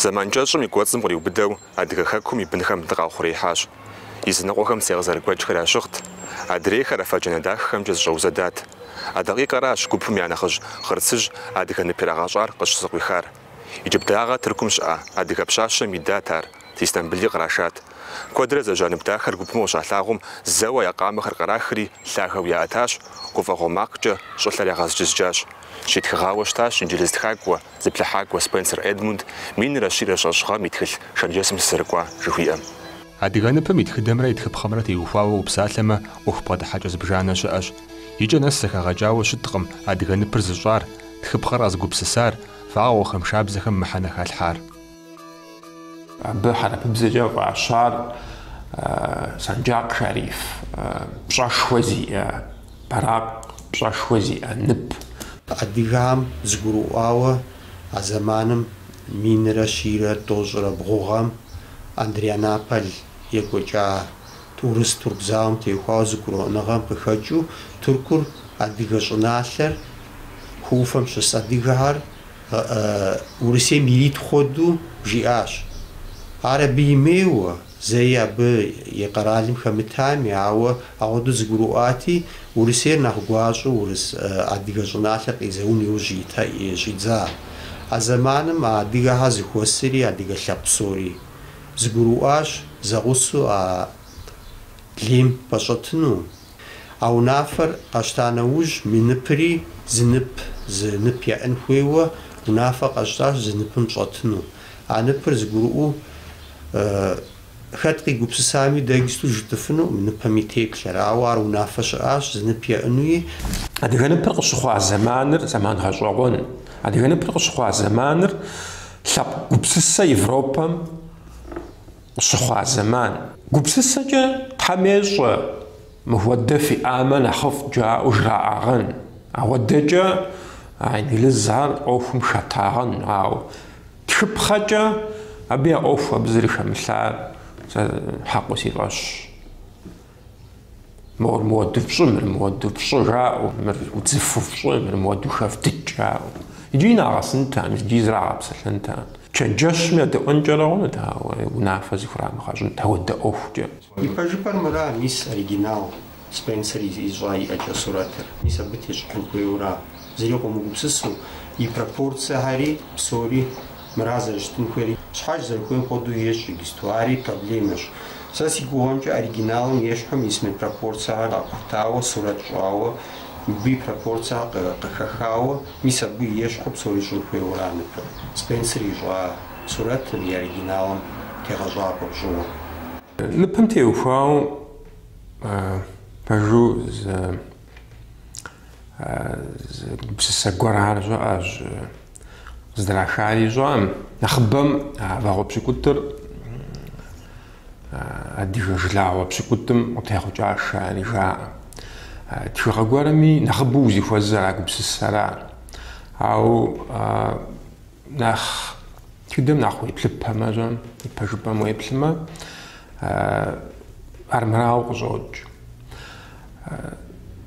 Zaman k'eş'ım yi k'uets'ım khriubıdeu adıge xekum yi bınxem dıkhauxhurêhaş. Yizınıkhuexem sêkhızerıgueçxer yaşığıt. Adrêyxer afeç'ene daxexemç'e zış'euzedat. A dakhikheraş gupım ya nexhıj xhırtsıj adıge nıpirağaş'ar khışzıkhuixar. Yicıbdağe Tırkum şı'a adıge pşaşem yidat ar. T'istanbulli khrashşat. Kuedre zejanıbdaxer gupım khışalhağum zeue ya khamexer khraxri lhaxeu ya'etaş. Guf'eğue makhç'e ş'ılher yağezcızcaş. Şitxığaue ştaş incelis txak'ue zıplhıhak'ue Spencer Edmund minre şire ş'eş'ğem yitxılh şşencesim sısırık'ua jjıxui'em. Adıge nıpım yitxıdemre yitxıpxhemre têuxuaue vupsalheme 'uexu bğedıheç'e zıbjjane şı'eş. Yiç'e nes zexeğeç'aue şıtkhım adıge nıpır zış'ar, txıpxher khezgupsısar, fağuexem şşabzexem mıhene xalhhar. Abı herepıbzeç'e f'aşar Sancak Şerif, pş'eşşxue zi'e, berak pş'eşşxue zi'e nıp. Adıgam zguru'aue a zamanım minre şire tozre bğuğam Andrianapol yêk'ueç'a turist Turk zaum têuxuaue zıguro'unığem khıxeç'u Turkur adıge ş'ınalher xufem şıs adıgexer Urısêym yirit xuedu jji'aş. Ar abı yimêue zêy abı yi kheralım xemıtami, aue axuedu zıguru'ati Urısêyr nexh guaş'eu Urıs adıge ş'ınalher khêzeun yiuj ş'idza. A zamanım a adıgexer zıxuesıri adıge lhepkh psori zıguru'aş, zeğusu a lêym peş'etınu. A vunafer kheşta neuj mı nıpri zı nıp yê'en xuêyue vunafe kheştaş zı nıpım ş'etınu. A nıpır zıguru'u xet khigupsısami degistu jjıtıfınu mı nıpemi têplher, aue ar vunafe şı'aş zı nıp yê'enui. Adıge nıpır khışıxua zamanır zaman ğeş'eğuen. Adıge nıpır khışıxua zamanır lhepkh gupsıse Yêvropem khışıxua zaman. Gupsıseç'e them yêş'e mıhuede fi'ame nexhıf ca'eu jra'ağen. Auedeç'e İngilizler 'uexum şşetağen, aue txıpxheç'e abı ya 'uexu abı zıri xemılhar hekhue si f'eş. Mır mıuedu fş'ı, mır mıuedu fş'ı ja'eu, mır vudzıfu fş'ı, mır mıuedu xef dıç' ja'eu. Yicı nağesıntan, yicı zrağepsılhıntan. Çenceşmi adı'uenç'ereğunuta, aue vunafe zıxuramıxheş'ınt auede 'uexuç'e. Yipejjıp'er mıra mis original Spencer yiş'a yi'eç'e suretır. Mis abı têş'ıxın xuêyura zıri khomıgupsısu yi proportsiyeheri psori mıra zerıştın xuêyri şhaç zerıxuêym xuedu yêş'ı registuari problemeş. Se si guğemç'e originalım yêş'xem yismi proportsiyeher khak'urtaue suret ş'aue bi proportsiye khıxexaue mis abı yêş'xu psori ş'ın xuêyura nıpır. Spencer yiş'a suretır yi originalım têğeş'ak'ue pş'ıue. Nıpım têuxuaue pejju gupsıse guerar ş'ı'eş zdraxari ş'ı'em nexhıbem vağue pş'ık'utır adıge jjılağue pş'ık'utım khıtêxhuç'aşşari jja'e. Txıge guermi nexhıbeu vuzixuezır a gupsısera. Aue nexh txıdem nexh vuêplhıpeme ş'ım, yipejjıp'em vuêplhıme ar mırau khış'oç'.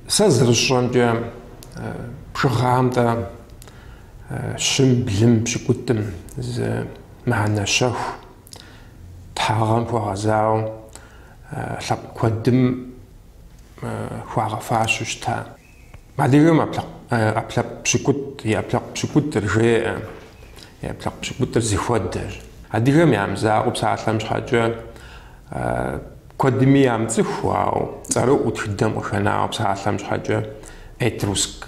Se zırış'emç'e pşşığamde şım, blım, pş'ık'utım zı mıhene şexu thağem xueğezau lhepkh kuedım xuağefaşeu şıta. Adıgem aplhepkh pş'ık'ut, yi aplhepkh pş'ık'utır jjê'e, yi aplhepkh pş'ık'utır zıxuedeş. Adıgem yamızağeu psalhem şheç'e kuedimi yamıts'ıxu, aue ts'erı'u txıdem khıxenağue psalhem şheç'e Etrusk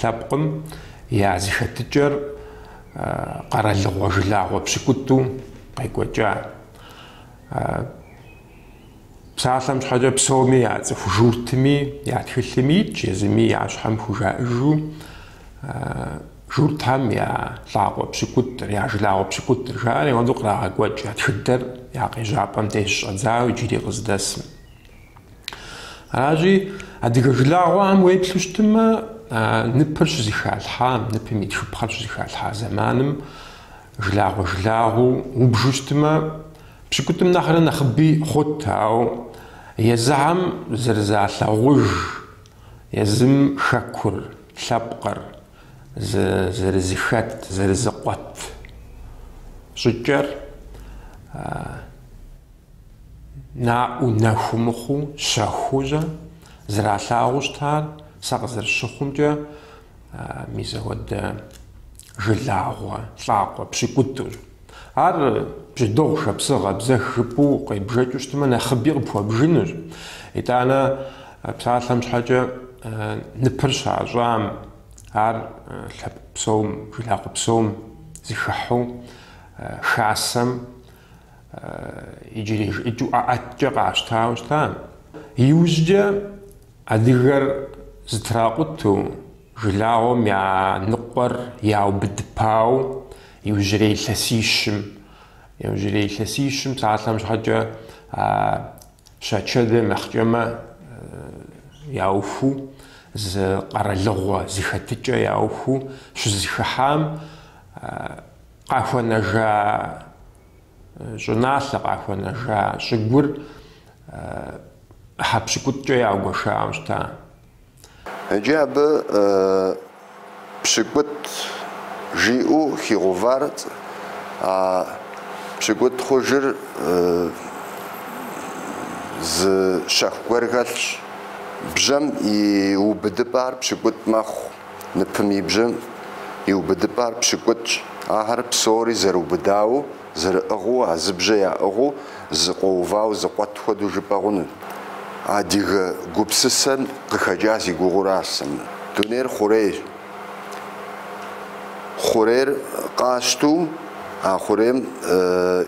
lhepkhım ya zıxetıç'er kheralığue jjılağue pş'ık'utu khêk'ueç'a. Psalhem şheç'e psomi yats'ıxu jjurtmi ya txılhımi yiç' yêzımi ya şhem xujja'ıjju jjurthem ya lhağue pş'ık'utır, ya jjılağue pş'ık'utır jja'eri yauedu khrağek'ueç' ya txıder ya khêjjap'em dêjj ş'edzau yicıri khızdesım. Aracı adıge jjılağuem vuêplhu şıtıme nıpır şızıxalham, nıpım yi txıpxher şızıxalha zamanım jjılağu vubjju şıtıme pş'ık'utım nexhre nexhıbi xhut, aue yêzıhem zırızalhağujj, yêzım şşekur, lhepkhır, zırızıxet, zırızıkhuet щӏыкӏэр наӏуэ нэху мыхъуу щэхуужьэ зралъагъуу щытар сэ къызэрыщыхъумкӏэ мис апхуэдэ жылагъуэ, лӏакъуэ, пщыкӏутӏур. Ар бжьыдыгъу, шапсыгъэ, бзэх жыпӏэу къебжэкӏыу щытмэ нэхъыби къыпхуэбжынущ. Итӏанэ псалъэм щхьэкӏэ ныпыр щащӏам ар лъэпкъ псом, жылакъуэ псом зыхыхьу шасэм иджыри жыӏыкӏыу ӏэӏэткӏэ къащтауэ щыта. Иужькӏэ адыгэр зытракъуту жылагъуэм я ныкъуэр яубыдыпауэ иужьрей илъэсищым псалъэм щхьэкӏэ щачэдэм ехъкӏэмэ яуху зы къэралыгъуэ зыхэтыкӏэ яуху щызыхыхьам къахуэнэжа щӏыналъэ, къахуэнэжа щӏыгур ӏыхьэ пщыкӏутӏкӏэ яугуэшауэ щыта. Иджы абы пщыкӏут жиӏэу хигъувар пщыкӏут хъужыр зы щэху гуэр хэлъщ. Бжьэм и убыдыпӏар пщыкӏут мэхъу. Ныпым и бжьэм и убыдыпӏар пщыкӏутщ. Ахэр псори зэрыубыдауэ, зэрыӏыгъыу, а зыбжьэ яӏыгъыу, зыкъуэувауэ, зыкъуэт хуэдэу жыпӏэ хъуну. Адыгэ гупсысэм къыхэкӏа си гугъуращ сэ. Дунейр хъурейщ. Хъурейр къащту, а хъурейм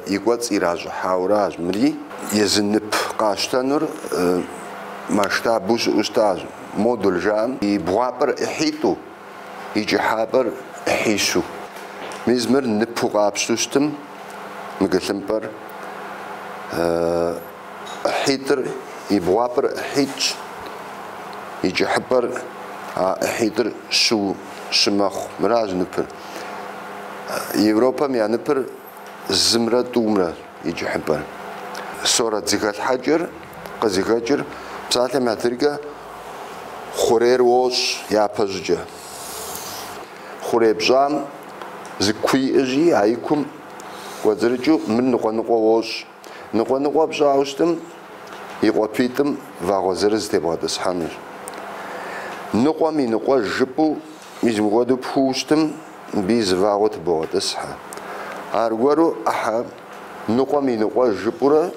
и кӏуэцӏ иращӏыхьауращ. Мыри езы нып къащтэнур масштабу щыӏэу щытащ. Модуль жаӏэм и бгъуапӏэр ӏыхьитӏу, и кӏыхьапӏэр ӏыхьищу. Мис мыр ныпу къапщту щытым, мыгъэлъымпӏэр ӏыхьитӏыр и бгъуапӏэр ӏыхьитӏщ, и кӏыхьыпӏэр ӏыхьитӏыр щымэхъу. Мыращ ныпыр. Европэм я ныпыр зымрэ тӏумрэ и кӏыхьыпӏэр. Сорэ зыхэлъхьэкӏыр къызыхэкӏыр псалъэм ятыркӏэ хъурейр уощӏ япэ щӏыкӏэ. Хъурей пщӏам зыкуиӏыжи а и кум кӏуэцӏрыкӏыу мыр ныкъуэ-ныкъуэ уощӏ. Ныкъуэ-ныкъуэ пщӏауэ щытым, и къуапитӏым вагъуэ зырыз тебгъэтӏысхьэнущ. Ныкъуэм и ныкъуэ жыпӏэу мис мыгъуэду пхуэу щытым, мыбы зы вагъуэ тыбогъэтӏысхьэ. Аргуэру ӏыхьэ ныкъуэм и ныкъуэ жыпӏэурэ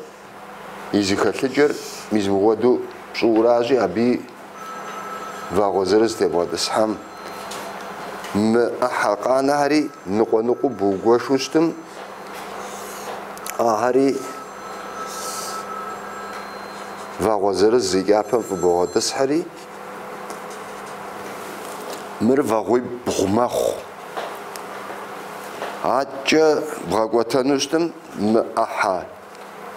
и зыхэлъыкӏэр мис мыгъуэду пщӏыуращи, абы вагъуэ зырыз тебгъэтӏысхьэм мы ӏыхьэ къанэхьэри ныкъуэ-ныкъуэу быугуэшэу щытым, ахьэри вагъуэ зырыз зи кӏапэм фӏыбогъэтӏысхьэри мыр вагъуи бгъу мэхъу. Аткӏэ бгъэкӏуэтэну щытым, мы ӏыхьэ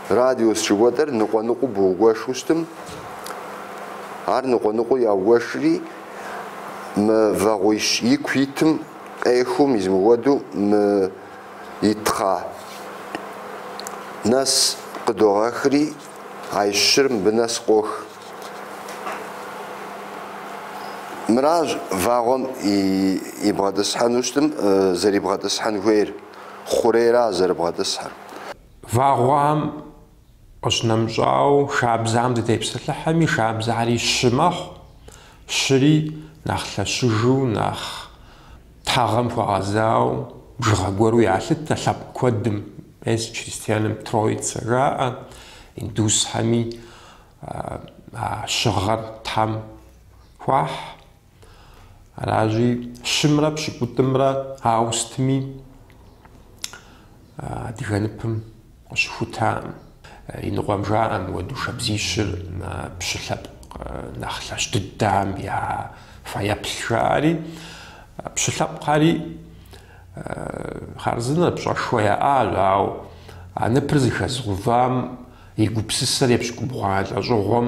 радиус жыхуэтӏэр ныкъуэ-ныкъуэу быугуэшэу щытым, ар ныкъуэ-ныкъуэу яугуэшри мы вагъуи ику итым къехыу мис мыгъуэду мы итхъа нэс къыдогъэхри а и щыр мыбы нэс къох. Мыращ вагъуэм и бгъэтӏысхьэну щытым зэрибгъэтӏысхьэн хуейр. Хъурейра зэрыбгъэтӏысхьэр. Вагъуэм къыщынэмыщӏауэ шабзам зытепсэлъыхьэми, шабзари щы мэхъу. Щыри нэхъ лъэщыжу, нэхъ тхьэгъэм хуагъэзауэ бжыгъэ гуэру ялъытэ лъэпкъ куэдым. Ес христианым Троица жаӏэ, индусхьэми щыгъэр Тхьэм хуахь. Аращи щымрэ пщыкӏутӏымрэ ауэ стыми адыгэ ныпым къыщыхутаӏым. И ныкъуэм жаӏэм уэду шабзищыр пщы лъэпкъ нэхъ лъэщ дыдэм я фэеплъ жаӏэри, пщы лъэпкъхэри хъарзынэ пщӏэшхуэ яӏащ, ауэ а ныпыр зыхэзгъувам и гупсысэр епщыкӏубгъуа лӏэщӏыгъуэм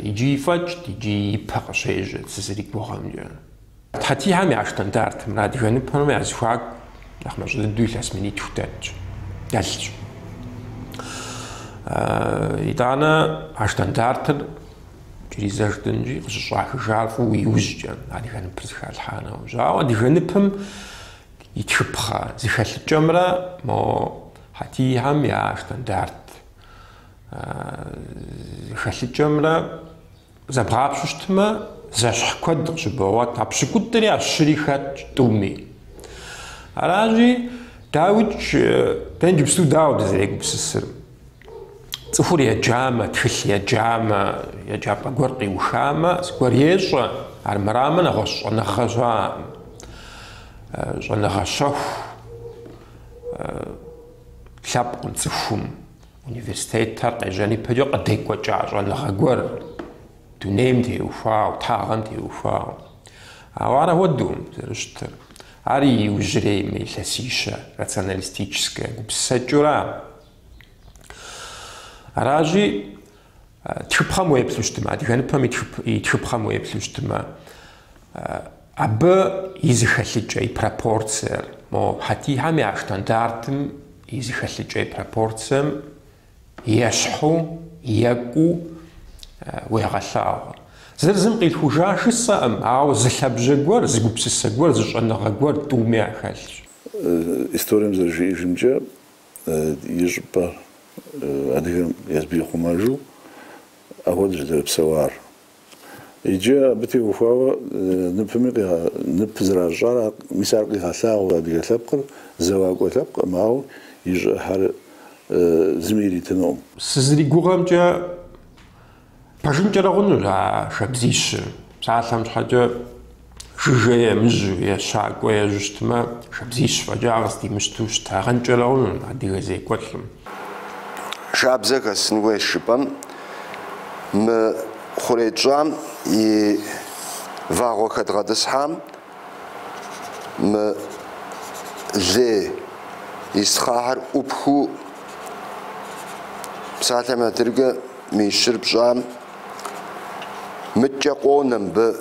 иджы ифӏэкӏт, иджы ипэ къыщежьэ сызэригугъэмкӏэ. Тхьэтихьэм я штандартым, адыгэ ныпэм я зэхуаку нэхъ мэщӏэ дыдэу илъэс минитху дэтщ, дэлъщ. Итӏанэ а штандартыр кӏэризэж дэнщи къыщыщӏахыжар фӏыуэ иужькӏэ адыгэ ныпыр зыхалъхьа нэужь. Ауэ адыгэ ныпым يتشبخ زخل الجمرة مو حتي هم يا ستاندرد زخل الجمرة زبغاب شتما زاش كود شبوات عبشكود دري الشركات تومي راجي داود تنجب سو داود زيك بسسر صفور يا جامة تخل يا جامة قرقي وشامة سكور يشا عالمرامة نغش نغشا نغشوف شاب نصفهم universitet قيجاني بدو قديك وجع نغور تنام دي وفاو تاغن دي وفاو وانا ودوم زرشتر عري وجري مي لسيشة راتسيوناليستيشسكا وبسجرا راجي تشبخم ويبلوشتما ديغان بامي تشبخم ويبلوشتما ابا يزخلجاي بروبورتسر مو حتي همي ستاندردم يزخلجاي بروبورتسم يشحو يقو ويغلاو زرزم قيل خوجاش الصام او زلابجغور زغبسسغور زشنغغور تومي خالش история زرجي جمجا يجبر هذه يزبي خماجو أود جدر بسوار يجي بتي وفاو نفهمي نبزر الجار مسارقي خلاص هذه ثبقر زواج وثبق معه يجي حر زميلي تنوم سزري غوغام جا باجن جراغون لا شابزيش ساعه حاجه جوجي مزو يا شاق يا جوستما شابزيش فجاغس دي مشتوش تاغن جراغون هذه زي كوتلم شابزك سنوي شبام م خريجام ي فاغو كدغدسحام م زي يسخار وبخو ساعه ما ترجع ميشرب جام متجقونم ب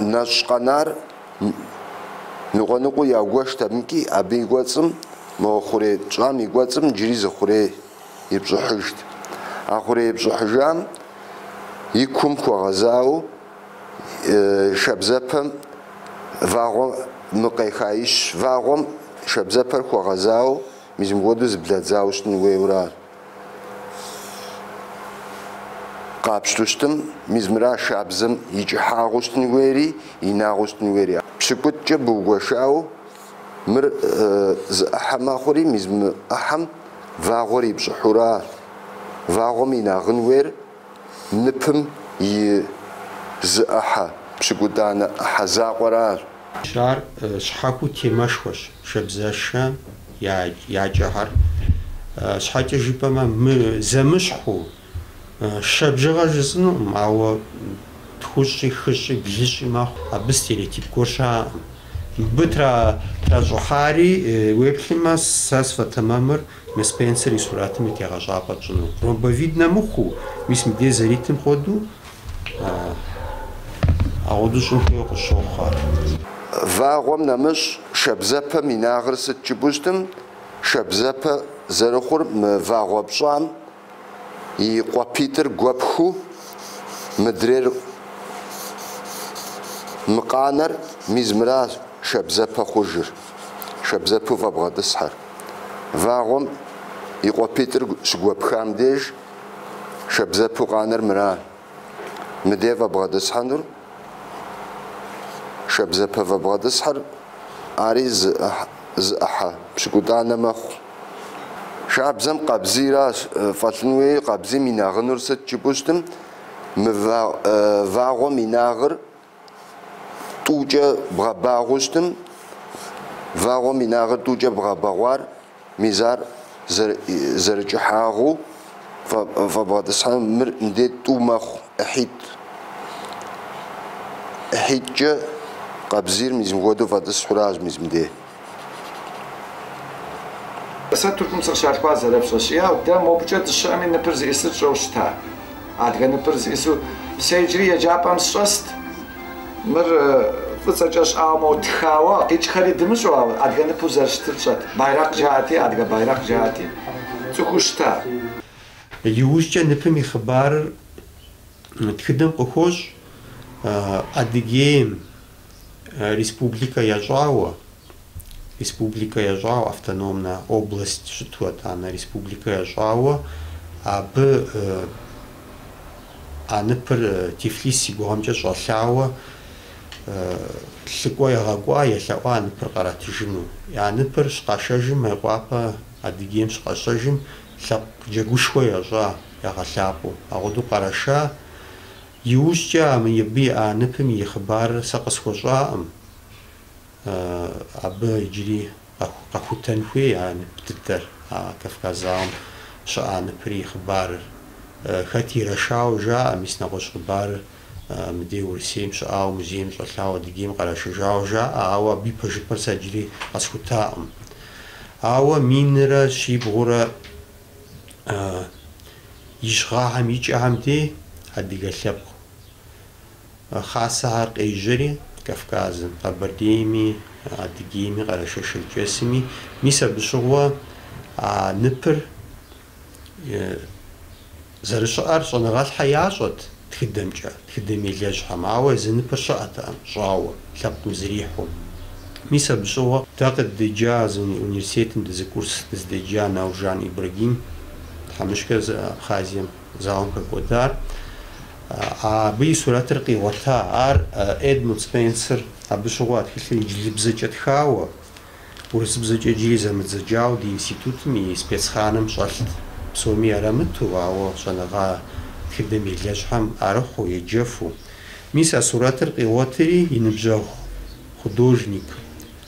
نشقنار نغنقو ياغوش تمكي ابي غوصم مو خوري جام يغوصم جريز خوري يبجحجت اخوري يبجحجام يكم كوغزاو شبزبم فاغو مقيخايش فاغو شبزبر كوغزاو ميزم غودز بلادزاوشتن ويورا قابشتوشتم ميزمرا شابزم يجي حاغوشتن ويري يناغوشتن ويري بشكوت جبو وشاو مر زحما خوري ميزم احم فاغوري بشحورا فاغوم يناغن وير نبم يزأحا بشكوتانا حزاقورا شعر شحاكو تيماشوش شبزاشا يا جهر شحاكة جيبما زمشحو شبجغا جزنو أو تخشي خشي بجيشي ما أبستيريتيب كورشا بترا جوحاري ويبخيما ساسفة تمامر مسبنسري صوراتم يتغاجابا جنو روبا видно مخو ميسم دي زريتم خودو أعودو شنكو قشوخار فاغوم نمش شبزبا ميناغرس تجبوشتم شبزبا زرخور فاغو بشام يقوى بيتر قوبخو مدرير مقانر ميزمراز شبزبا خوجر شبزبا فابغاد السحر فاغوم يقوى بيتر شقوبخام ديج شبزبا قانر مرا مدي فابغاد السحر شبزبا فابغاد السحر عريز زأحا بشكوتانا مخو شابزم قبزيرا فاتنوي قبزي ميناغنور ست جبوشتم فاغو ميناغر توجا بغباغوشتم فاغو ميناغر توجا بغباغوار ميزار زرجحاغو فبغد السحام مر نديت تومخ احيد جا قبزير ميزم غودو فاد السحراج ميزم دي ساتوركم سرشات بازا لبسوشيا ودا مو بجد الشامي نبرز يسر جوشتا عاد نبرز يسو سيجري جابام سوست مر فسجاش امو تخاوا قيش خريد مشوا عاد نبوزرشترشات بايراق جاتي عاد بايراق جاتي تخوشتا يوجد نفهمي خبار تخدم قخوش أديجيم республика яжауа автономная область шитуат она республика яжауа абы аныпыр Тифлис игуамчэ щӏэлъауэ лъыкӏуэ егъэкӏуа елъэӏуа аныпыр къэрэтыжыну. Аныпыр щыкъэшэжым Майкъуапэ Адыгейм щыкъэщэжым лъэпкъ джэгушхуэ ещӏа егъэлъапӏэу. Ауэдэу къэрэша иужькӏэ абы и аныпым и хъыбарыр сэ къысхуэщӏаӏым. Абы иджыри къэхутэн хуей анып дыдэр Кавказ зауэм щыӏа аныпри и хъыбарыр. Хэт ирэшауэ жаӏэ, мис нэгъуэщӏ хъыбарыр мыдей Урысейм щыӏауэ, музейм щӏэлъауэ, Адыгейм къэрэшыжауэ жаӏэ, ауэ абы и пэжыпӏэр сэ иджыри къэсхутаӏым. Ауэ минрэ щибгъурэ ищгъагъэм икӏэхэм дей адыгэ лъэпкъ хасэхэр къежьэри Кавказым, Къэбэрдейми, Адыгейми, Къэрэшэ-Шэркесыми, мис абы щыгъуэ ныпыр зэрыщыӏэр щӏэныгъэлъхьэ ящӏэт тхыдэмкӏэ, тхыдэм елэжьхьэм, ауэ езы ныпыр щыӏэтэӏым щӏауэ, лъэпкъым зрихьу. Мис абы щыгъуэ дэ къыддеджа университетым дызыкурс дыздеджа Наужан Ибрагим, тхьэмыщкӏэ Абхазием зауэм хэкӏуэдар. Абы и сурэтыр къигъуэта, ар Эдмунд Спенсер, абы щыгъуэ тхылъыр инджылызыбзэкӏэ тхауэ, урысыбзэкӏэ иджыри зэмыдзэджауэ ди институтым и спецхъаным щӏэлът. Псоми ярамыту, ауэ щӏэныгъэ тхыдэм елэжьхьэм ӏэрыхъуу, еджэфу. Мис а сурэтыр къигъуэтри и ныбжьэгъу художник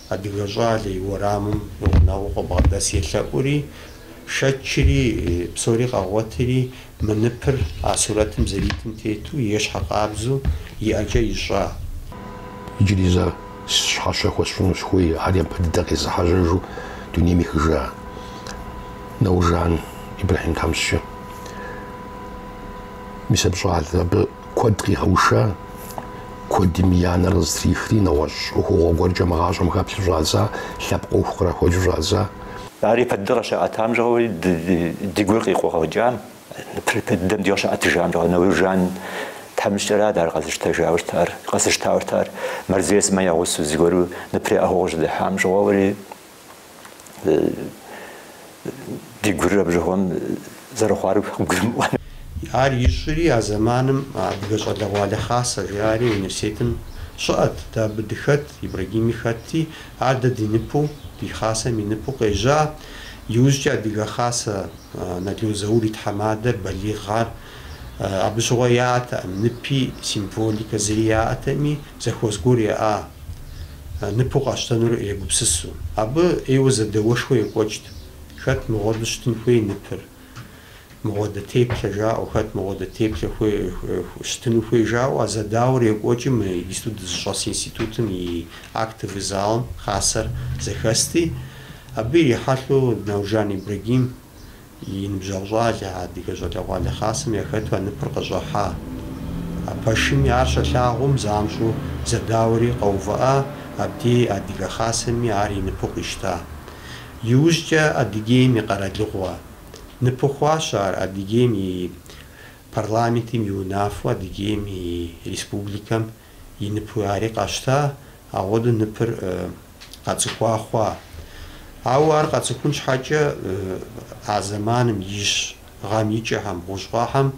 адыгэ щӏалэ и уэрамым нэгъуэу къыбгъэдэс елъэӏури, шэчри псори къэгъуэтри мы ныпыр а сурэтым зэритым тету ещхьэ къабзэу иӏэкӏэ ищӏа. Иджыри зэ щхьэщэ хуэсщӏыну сыхуей, ар япэ дыдэ къезыхьэжьэжу дунейм ихыжа Наужан Ибрахим Камсчы. Мис абы щӏалэ, абы куэд къигъэушэ, куэдым и анэр къызтрихри, нэгъуэщӏ ӏуэхугъуэ гуэркӏэ мыгъащӏэм хэплъу щӏадза, лъэпкъ ӏуэху кърахуэкӏыу щӏадза. Ари пэддэ къыщаӏэтам щыгъуи ди гур къикъуэгъэкӏам, пэддэм ди къыщаӏэтыжам щыгъуи Наужан тхьэмыщкӏэрат ар къэзыщтауэрт ар. Мэрзей сымэ ягъусу зыгуэру ныпри ӏэгъуэу щыдыхьам щыгъуэри ди гур абы щыгъуэм зэрыхъуар гурымыӏуэн. Ар ищӏри а зэманым адыгэ щӏалэгъуалэ хасэ жари университетым щыӏэт, дэ абы дыхэт, Ибрагими хэтти, ар дэ ди ныпу, ди хасэм и ныпу къежьа. Иужькӏэ адыгэ хасэ Налиу Заур и тхьэмадэр, балигъар, абы щыгъуэ яӏэтэӏым, ныпи символикэ зыри яӏэтэми, зэхуэс гуэр еӏа, ныпу къэщтэнур егупсысу. Абы ӏейуэ зэдэуэшхуэ екӏуэкӏт. Хэт мыгъуэду щытын хуей ныпыр, мыгъуэдэ теплъэ жаӏэу, хэт мыгъуэдэ теплъэ щытыну хуей жаӏэу, а зэдауэр екӏуэкӏым дызыщӏэс институтым и актовый залым хасэр зэхэсти, абы ирихьэлӏэу Наужан Ибрагим и ныбжьэгъу щӏалэ адыгэ щӏалэгъуалэ хасэм яхэту а ныпыр къыщӏыхьа. А пэшыми ар щылъагъум замщӏу зэдауэри къэувыӏа, абдей адыгэ хасэми ар и ныпу къищта. Иужькӏэ Адыгейм и къэралыгъуэ ныпу хъуащ ар, Адыгейм и парламентым и унафэу, Адыгейм и республикэм и ныпу ари къащта, ауэду ныпыр къэцӏыхуа хъуа. Ауэ ар къэцӏыхун щхьэкӏэ а зэманым ищ гъэм икӏэхэм, бгъущӏхъуэхэм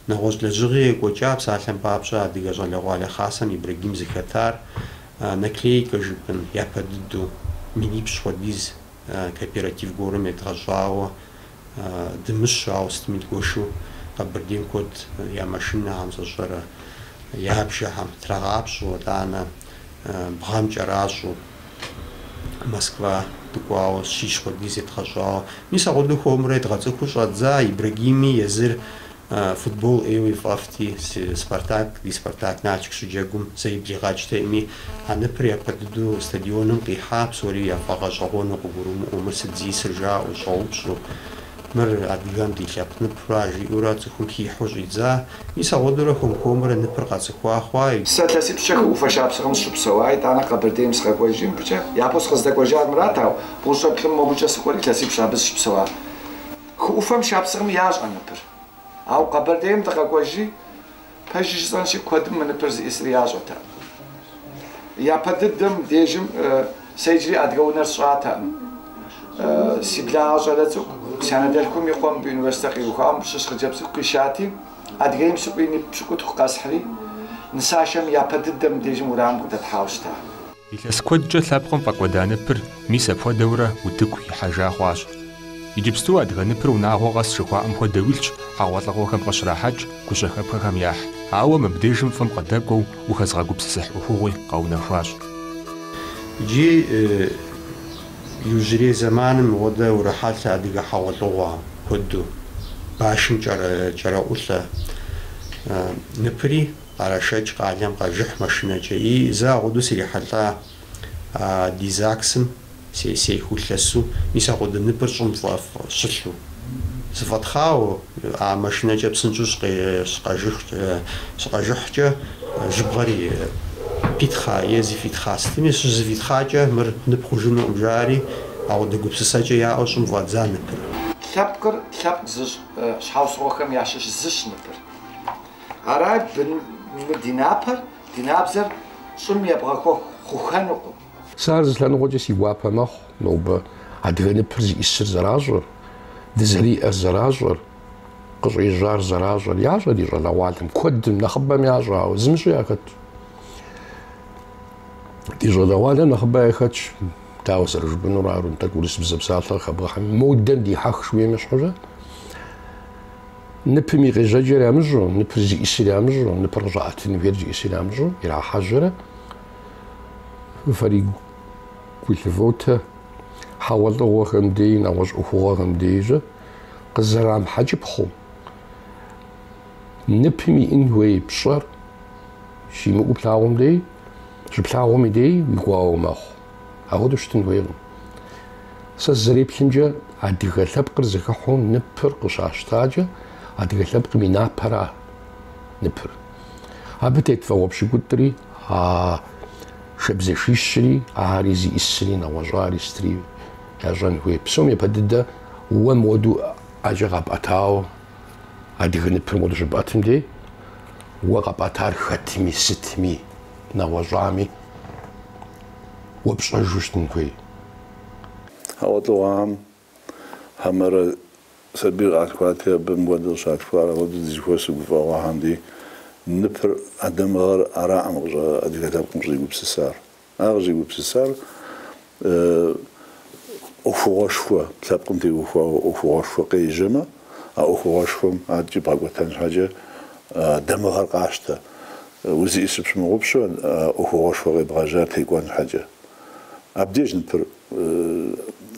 нэгъуэщӏ лэжьыгъи екӏуэкӏа, псалъэм папщӏэ адыгэ щӏалэгъуалэ хасэм Ибрагим зыхэтар наклейкэ жыпӏэн япэ дыдэу минипщӏ хуэдиз кооператив гуэрым едгъэщӏауэ, дымыщу, ауэ сытми дгуэшу Къэбэрдейм куэд я машинэхэм зыщӏэрэ ябжэхэм трагъапщӏу, итӏанэ бгъэм кӏэращӏу Москва дыкӏуауэ щищ хуэдиз едгъэщӏауэ. Мис ауэдэу хуэмурэ едгъэцӏыхуу щӏэдза. Ибрагими езыр футбол ӏейуэ ифӏэфти, Спартак, ди Спартак Налшык щыджэгум зэиблигъэкӏтэми, а ныпыр япэ дыдэу стадионым къихьа, псори яфӏэгъэщӏэгъуэну къыгурымыӏуэу, мыр сыт зисыр жаӏэу, щӏэупщӏу, мыр адыгэм ди лъэпкъ ныпра жиӏэурэ цӏыхум хихьу щӏидза. Мис ауэдэурэ хуэм-хуэмурэ ныпыр къэцӏыхуа хъуа. Сэ лъэсипщӏкӏэ хыӏуфэ шапсыгъым сыщыпсэуа, итӏанэ Къэбэрдейм сыкъэкӏуэжым пкӏэ, япэу сыкъыздэкӏуэжар мурат, ауэ бгъущӏэплъым мобыкӏэ сыкӏуэри лъэсипщӏ абы сыщыпсэуа. Хыӏуфэм шапсыгъым ящӏэ ныпыр. Ауэ Къэбэрдейм дыкъэкӏуэжи, пэжи жысӏэнщи, куэдым мы ныпыр зыӏисыр ящӏэт. يابددم ديجم سيجري أدقونر صعاتان سبلا جلتك سندلكم يقوم بيونيفرسيتي وقام بشش خجبسك كشاتي أدقيم سبيني بشكوت قاسحري نساشم يابددم ديجم ورام قد تحاوشتا إلى سكوجة ثابقم فقودانبر ميسا بودورة ودكو حاجة خواش يجبستو أدغنبر وناغو غاس شخواء مخودويلش حاوطلغو خم قشرا حاج كشخبخ خم ياح عاوة مبديجم فم قدابقو وخزغاقو بسسح وحوغي قونا خواش جي يجري زمان ودا ورحالة أدغا حاوطلغو هدو باشن جرا أولا نبري على شاج قاعدين قاجح مشنا جاي إذا غدو سري حتى ديزاكسم سي خلصو ميسا غدو نبرشم شلو صفات خاو مشنا جاب سنجوش قاجح جا جبغري بيتخا يزي فيتخا ستمي سوز فيتخا جا مر نبخوجنو أمجاري أو دقوب سساجا يا أوشم فاتزان نبر ثبكر ثبك زج شحاوس روخم يعشش زش نبر عراي دينابزر شم يبغى خوخانقو سارز لانو جسي وابا مخ نوبا عدغني برزي إسر زراجر دزري الزراجر قصي جار زراجر ياجر دي جلا والم كودم نخبا مياجر وزمشو ياكت دي جلا والم نخبا ياكت تاوسر جبنو رارون تقول اسم زبساطة خبا حمي مودن دي حق شوية مش حاجة نبمي غجاجر يامجو نبرزي إسر يامجو نبرجعت نبيرجي إسر يامجو يرا حجرة فريق كل فوتة حاولت وخم دين أو وخم ديجة قزرام حجب خو نبمي إنهوي بشر شي مو بلاهم دي شبلاهم دي مقواو مخ أودوش تنويهم سزريب لنجا عدي غلب قرزكحون نبر قشاش تاجة عدي غلب قمينا برا نبر هابتيت فوابشي قدري شبزي شيشري عاريزي إسري نواجاري ستري ياجان هوي بسوم يبدد ومودو أجغب أتاو عدي غنبر مودو جباتم دي وغب أتار ختمي ستمي نواجامي وبش نجوش نكوي هو طوام همرا سبيل أكواتي بمودل شاتفار ودي زيفوس وفوا عندي نبر عدم غير أراء مغزى أدي كتاب قمزي بسسار أغزي بسسار أفواشفوا كتاب قمتي أفواشفوا قي جمع أفواشفوا عادي باقوتان حاجة دم غير قاشته وزي اسمش مغبشو أفواشفوا قي بغاجات هيكوان حاجة أبديش نبر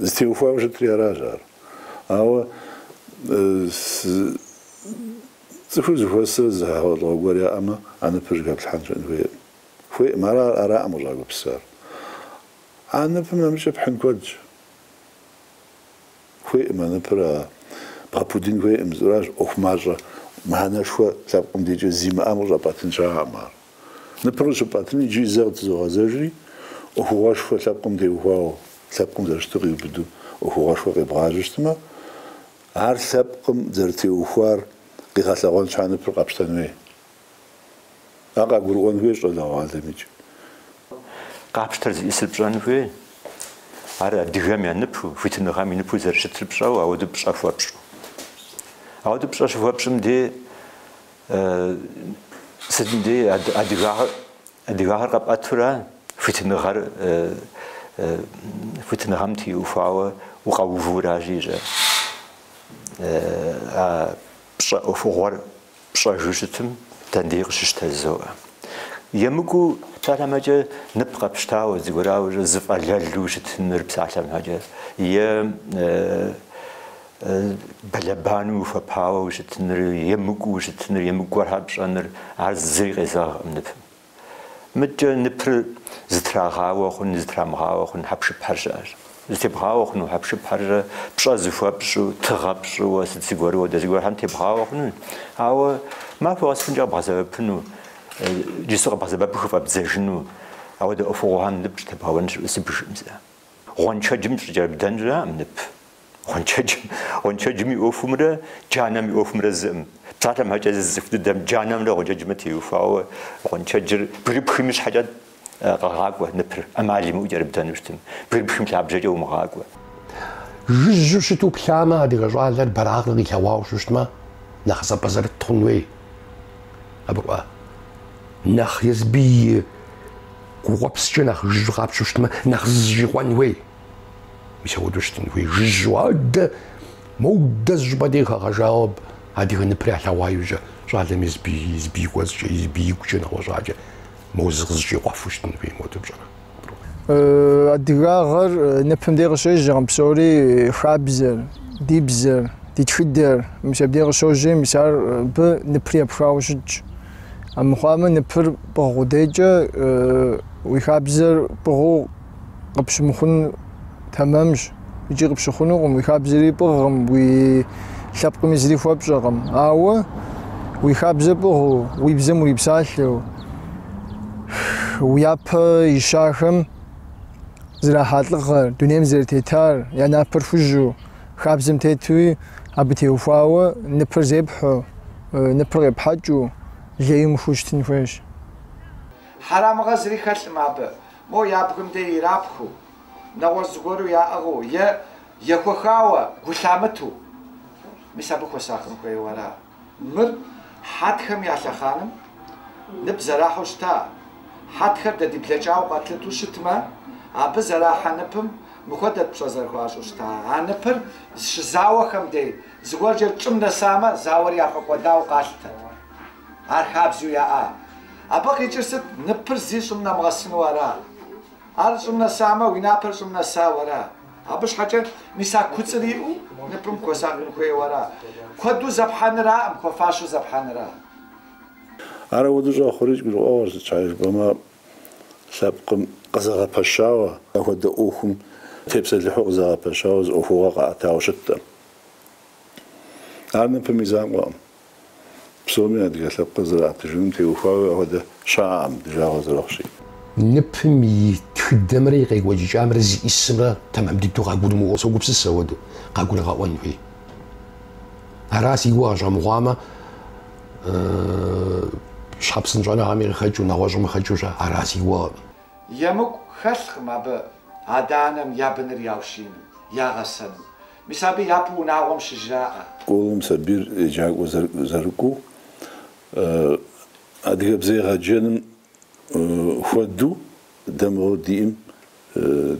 استيوفا وجدت لي راجع أو زفوز سزها والله وقولي أما أنا برجع بالحنجر إنه في مرة أراء مرة بسار أنا بما مش بحن كودج في ما نبرا بابودين في مزراج أوف مرة ما هنا شو تابقم ديجي زيما مرة باتنجا عمار نبرج باتني جي زغت زغازجري وهو شو تابقم دي وهو تابقم درشتغي بدو وهو شو غيبغاجشتما عار تابقم درتي وخوار قيخاتلاغون شان برقابشتنوي أقا قرؤون فيش ولا عالميج قابشتر زي سلبجان في عار ديغام ينبو فيتن غام ينبو زرشت البشاو أو دبشا فوابشو أو دبشا فوابشم دي سدن دي أديغار قاب أتورا فيتن غام تي وفاوة وقاوفو راجيجا بشا أفوغور بشا جوجتم تنديق ششتازوا يمكو تعلم هذا نبقى بشتاو زغراو زف علالو شتنر بساعتم هذا يا بلبانو فباو شتنر يمكو هابشانر عز زيغ زاغ نفهم مت نبر زتراغاو خن زترامغاو خن حبش بحرجاج زتبغاو خن حبش بحرجا بشا زفوا بشو تغبشو وستسيغورو دزيغور هم تبغاو خن هاو ما فوس فنجا بغزا بنو جيسوغ بغزا بخوف بزجنو هاو دا افوغان نبش تبغاون سبشمزا غونچا جمش جاب دنجا نب غونچا جمي اوفمرا جانمي اوفمرا زم تعلم هاجا زفت دم جانم لا غونچا جمتي وفاو غونچا جر بريبخمش حاجات غاقوة نبر أمالي مؤجر بدنوشتم بربشم لعبجة ومغاقوة جزء شتو بلامة هذه الرجال البراغ اللي كواو شوشتما نخص بزر التونوي أبغى نخ يزبي قوابس جنخ جغاب شوشتما نخ جوانوي مش هو دوشتنوي جواد مودة زبادي خجاب هذه نبرح لوايوجا جال يزبي وزج يزبي وجنا وجاجة موزغ جوافوشتنوي مودة بجنا الدغاغر نفهم ديغ شوجي غمبسوري خابزر ديبزر ديتفدر مش بديغ شوجي مسار ب نبري بفراوجج ام خامه نبر بغوديجا ويخابزر بغو قبشمخن تمامش يجي قبشخنو ويخابزري بغم وي شابقم يزري فوبجغم اوا ويخابزر بغو ويبزم ويبسالو وياب يشاخم زراحات الغر دنيم زرتيتار يعني أبرفجو خابزم تيتوي أبتيو فاوة نبر زبحو نبر يبحجو جاي مفوش تنفش حرام غزري خل ماب مو يابكم دي رابخو نوز غورو يا أغو يا كوخاوة غشامتو مسابو خساخم كوي ورا مر حدخم يا شخانم نبزراحو شتا حدخم دا دبلجاو قتلتو شتما أبز راح نبم مخدت بشزر خواش وشتا عنبر شزاوة خم دي زوار جل چمنا ساما زاور يا خو داو قاشتا أرخاب زويا أبقى يجرسد نبر زي شمنا مغسن ورا أر شمنا ساما وينابر شمنا ساورا أبش حاجة مسا كتريو نبرم كوساقن كوي ورا كودو زبحان را أم كوفاشو زبحان را أنا ودو جا خريج قلو أورز تشايش بما سابقم قزغة بشاوة أخو دقوهم تبسد لحق زغة بشاوة أخو غاقع تاوشتا أنا بميزان قام بسومي أدقى سابقا زراعة تجنم تيوفاوة أخو دا شعام دجاغة زرخشي نفهمي تخدم ريقي وجي جامر زي اسمرا تمام ديتو غاقود موغوصو قبس السوادو غاقود غاقوان فيه هراسي واجه مغامة شاب سنجانا عامل خجو نواجم خجوجا هراسي واجه يمك خلق ما ب عدانم يابن رياوشين يا غسن مسابي يابو ناوم شجاعة قولهم سبير إجاق وزرقو أدقى بزيغا جنم خودو دمغو ديم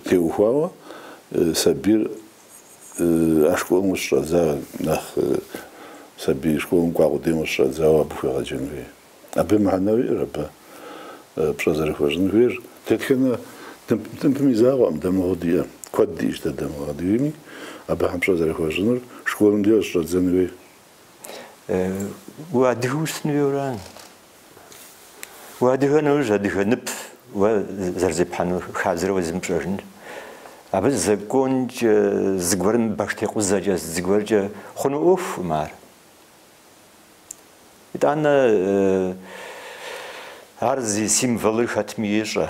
تيوفاوا سبير أشكو مشرزا نخ سبير شكو مقاقو ديم مشرزا وابوفيغا جنوي أبي معنوي ربا بشازر خوشنوير تكنا تمبميزاغو أم دمغو ديم كود ديش دا دمغو ديمي أبي حمشازر خوشنور شكو مديو شرزا نوي وادهوش نيوران واديه نوج هاديه نب وزرزي بحنو خازر وزمبرن أبز زكونج زغورن باشتي قزاجا زغورجا خنو اوف مار إدانا عرضي سيمفولي ختميجا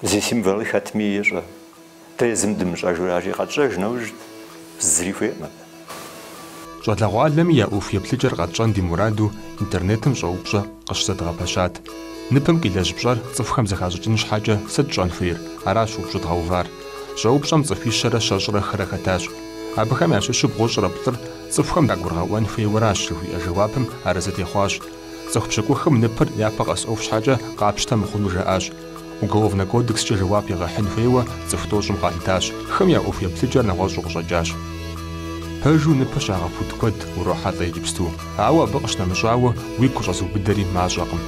زي سيمفولي ختميجا تيزم دمجا جوراجي قاتجا نوج زريفي ما شوالغوالم يأوف يبلجر غاتشان دي مرادو انترنتم شوبشا قشتة غابشات نبم كيلاج بشار صفخم زخاجتنش حاجة سد جان فير عراش وبشت غوفار شوبشام صفيشرة شجرة خركتاش أبخم يعشوشو بغوشرة بطر صفخم داقور غوان في وراش شوي أجوابم عرزت يخواش صفبشكوخم نبر يابق أسعوفش حاجة قابشتا مخونو جاءاش وقوفنا كودكس جواب يغاحن فيوا صفتوشم قالتاش خم يأوف يبلجر نغوش وغجاجاش هاجو نبش على فوت كود وروح هذا يجبستو عوا بقشنا مشاوة ويكوش بدري مع جاقم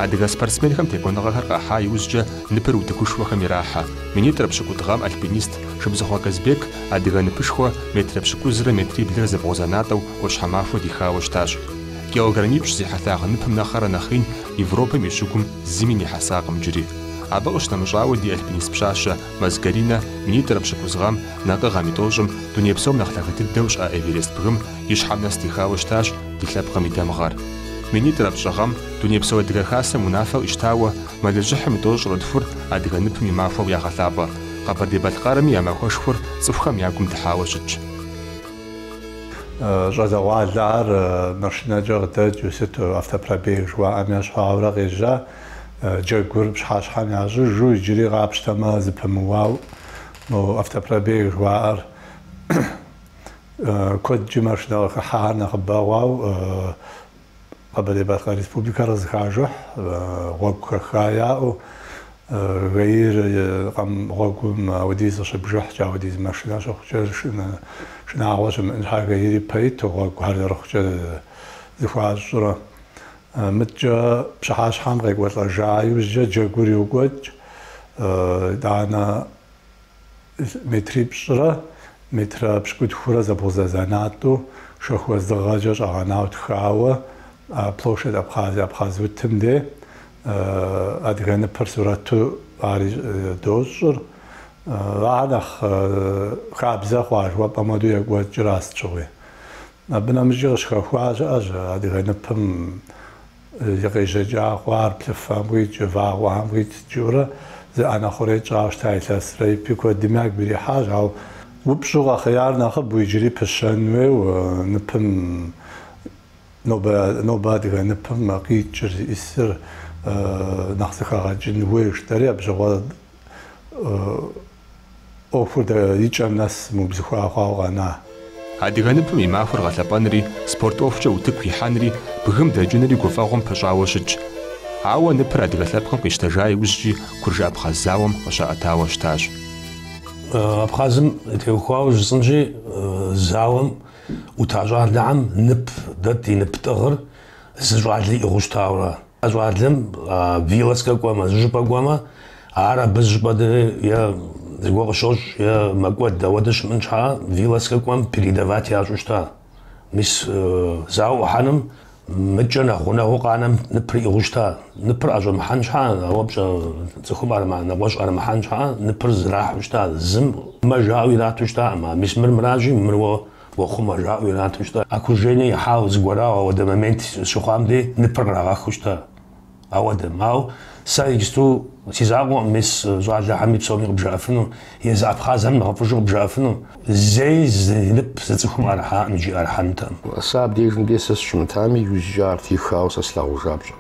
عاد سبورتسمان خم تكون غير حاي وزجا نبر وتكوش وخم راحة من يترب شكو تغام البينيست شبزخوا كزبيك عاد نبشخوا مترب شكو زر متري بلر زبغوزاناتو وش حمافو دي خاوش تاج كيوغرانيبش زي حثاغ نبهم ناخر ناخين يفروبا ميشوكم زميني حساقم جري عبقشنا مشاوة دي البينيس بشاشة مزقارينا من يترب شكو زغام ناقا غامي توجم دنيا بسوم نخلاقة الدوش ايفيريست بغم يشحب ناس دي خاوش تاج دي خلاب غامي دامغار من يترب شغام دنيا بسوى دقا خاسة منافع اشتاوة ما لجحم توج ردفر عدقا نبهم يمعفو يا غثابة قبر دي بالقارمي يا مخوشفر صفخم ياكم تحاوشج جزاوالار نشنا جغدا جوست افتبرابي جوا امياش هاورا غيجا جاكور بشحاشحان يعجو جو يجري غابشتما زبمواو مو أفتبربي جوار كود جمرش دا حانا خباواو قبل بقى ريسبوبليكا رزخاجح غوك خايا غير قام غوكم وديز شبجح جا وديز ماشنا شخجر شنا عواش من حاجة غيري بيت وغوك هذا رخجر زخاجرة متجا بشحاش حام غيك وطلع جاي وجا جاكوري وقوج دانا متري بشرة مترا بشكوت خورا زبوزا زاناتو شخوة زغاجة غاناو تخاوة بلوشة أبخاز وتمدي أدغن برسوراتو عاري دوزر وعلى خابزة خواج وبامدو يقوى جراس شوي أبنا مجيغش خواج أجا أدغن بم يغيجا جا خوار بلفام غيت جفا وعام غيت جورا زي أنا خوريج عاوش تايتا سري بيكو دماغ بري حاجة أو وبشوغا خيار ناخب ويجري بشانوي ونبم نوبا دغن نبم غيت جري إسر نخسخ غاجن ويش تري بجواد أوفر دا يجام ناس مبزخوا خواغانا أدغنبم إمافر غلبانري سبورت أوفجا وتكوي حانري بغم داجنري غفاغم بشاوشج عاوة نبر أدغلبكم قشتجاي وجي كرجا أبخازاوم غشا أتاوى شتاج أبخازم تيوخواوج زنجي زاوم وتاجار دعم نب دتي نب تغر زجوال لي غشتاورا أزوالهم فيلاس كقوما زجبا قوما عارا بزجبا يا زغوغشوش يا مقود دودش من شحا فيلاس كقوم بريدافات يا جوشتا مس زاو حنم مجنا هنا هو قانم نبري غوشتا نبر أجو محن شحا وبجا تخوم على ما نبوش على محن شحا نبر زراح وشتا زم ما جاوي لا توشتا ما مش من مراجي مرو وخوما جاوي لا توشتا أكو جيني حاوز غورا ودمامنت شخام دي نبر راغا خوشتا أودم أو سايجستو سيزاغو مس زواج حميد صومي بجافنو يزعب خازم نغفجو بجافنو زي نب زتخم على حق نجي على حنتم صعب ديجن ديسس شمتامي يجار في خاوس أسلاو جابجا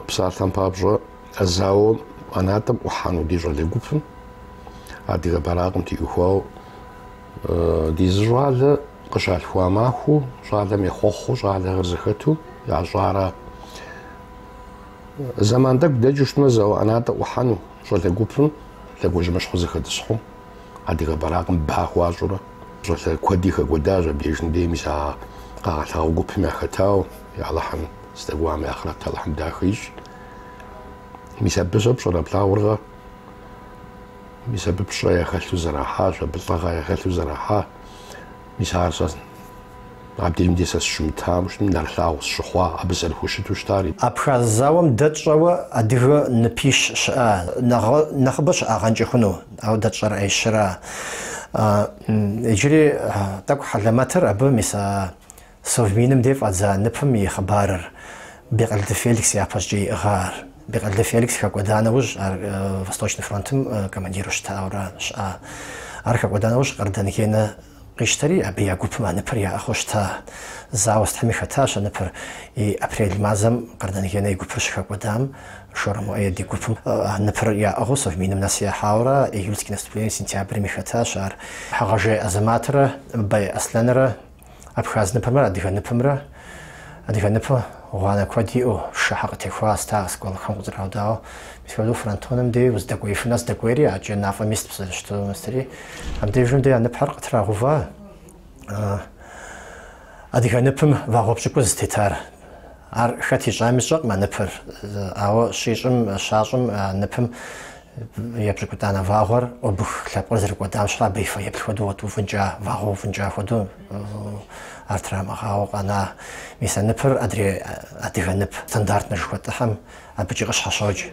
بسالتم بابجا الزاوم أناتم وحانو ديجا لقوبن عادي براغم تيوخواو ديزجوال قشال خواماخو جعل ميخوخو جعل غرزختو يا جارة زمان دك دجوش مزاو أنا وحنو شو لقوبن لقوج مش خزخ دسحو عادي براغم باخوا جرا شو كودي خوداجا بيجن دي مسا قاعد هاوقوب ما ختاو يا لحن استقوا ما أخرت لحن داخيش مسبب شو بلاورغا مسبب شو يا خلو زراحة شو بلطغا يا خلو زراحة مسار صن عبد المديس الشمتام مش من الخلاص شخوا أبزل وشتو شتاري أبخاز زاوم دتشوا أديه نبيش شاء نخبش أغنج خنو أو دتشر أي شراء يجري تاكو حلماتر أبو مسا سوفمينم ديف أزا نبهم يخبار بقلد فيليكس يابش جي غار بقلد فيليكس كقدانا وج وستوشن فرونتم كمدير شتاورا شاء أركا قدانا وج قردان كينا قشتري أبي يعقوب ما نبر يا أخوشتا زاوست حمي ختاش نبر أبريل مازم قردان كينا يعقوب شكا قدام شورمو أيدي يعقوب نبر يا أخوصف مين الناس يا حاورا يولتك نستبين سنتيابر مختاش أر حاجة أزماترة باي أصلانرة أبخاز نبمر أديها نبمر أديها نبمر وأنا كوديو شحق تخواس تاس كل خمس راوداو مثلو فرانتونم دي وزدقوي في ناس دقويري عجل نافع مست بسشتو مستري أم ديجون دي نبحر قطرة غوفا أديها نبم واغوبشكو زتيتار أر خاتي جامي جاق ما نبر أو شيجم شاجم نبم يبجكو تانا واغور وبخ لابور زرقو دام شراب بيفا يبجكو دوتو فنجا واغو فنجا خدو أرترا مخاو أنا مثلا نبر أديها نب ستاندرت نشوت تحم أبجي غش حشاج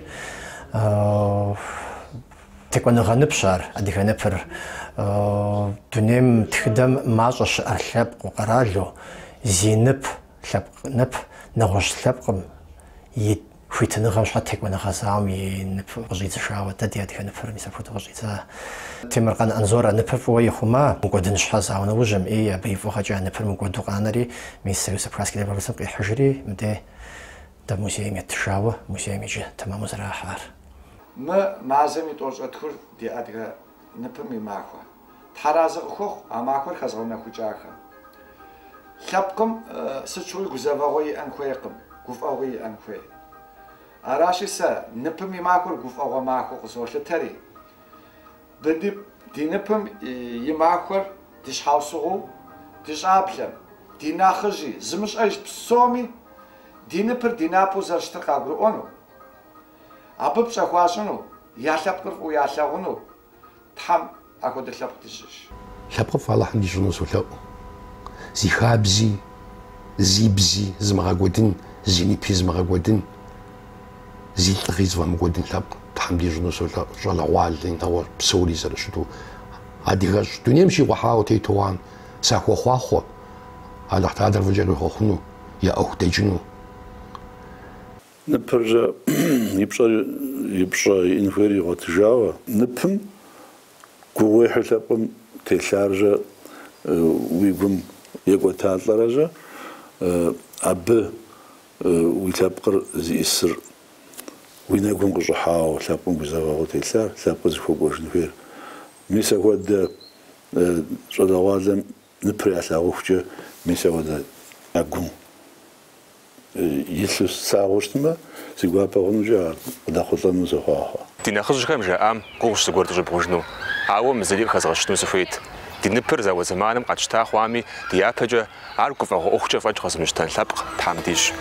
تكون غنب شار أديها نبر دنيم تخدم ماجش أرلب وقرالو زينب لب نب نغش لبقم يد خويتنا غمش حتى تكون غزام ينب غجيت شاوة تدي أديها نبر مثلا فوت غجيت تمر قان أنزور نبر فوي خما مقدن شحزا ونوجم إيه بيفو خجا نبر مقدو قانري ميسريو سبراس كده برسم قي حجري مدي ده موسيقى تشاوى موسيقى ميجي تمام زراحار ما معزمي توش أدخل دي أدغى نبمي معكوا تحراز أخوخ أماكور خزغنا كجاكا خبكم سچوي غزاوي أنكويكم غفاوي أنكوي أراشي سا نبمي معكور غفاوا معكو غزوش تري بدي دي نبم يماكور ديش حاوسوغو ديش عابلم دي ناخجي زمش أيش بسومي دي نبر دي نابو زرشتر قابرو أونو أبب شخواشنو ياشبكر وياشاغونو تحم أكو دلشبك تشش شبكر فالله حمدي شنو سولو زي خابزي زي بزي زمغاغودن زيني بي زمغاغودن زي تغيز فامغودن لاب حمدي شنو سولو جالا والين هو بسولي زرشتو أديغاش دنيا مشي وحاو تيتوان ساكو خواخو على حتى فجر خوخنو يا أخ تيجنو نبرج يبشر إنفيري وتجاوى نبهم كوي حسابهم تشارج ويقوم يقوى تاطلرجة أب ويتابقر زي السر وينقوم قجحاو سابقوم بزاوة وتيسار سابق زفوقوش نفير ميسا ود صدوالم نبري أساوفجة ميسا ود أقوم يسوس ساوشتما سيقوا بغنوجا وداخل نزوها دي ناخذ كم جام قوش سقورت جبوجنو عاوم مزيد خزغشتو سفيت دي نبر زاو زمانم قد شتا خوامي دي ابجا عاركو فاخو اخجا فاج خصم شتان سابق تحمديش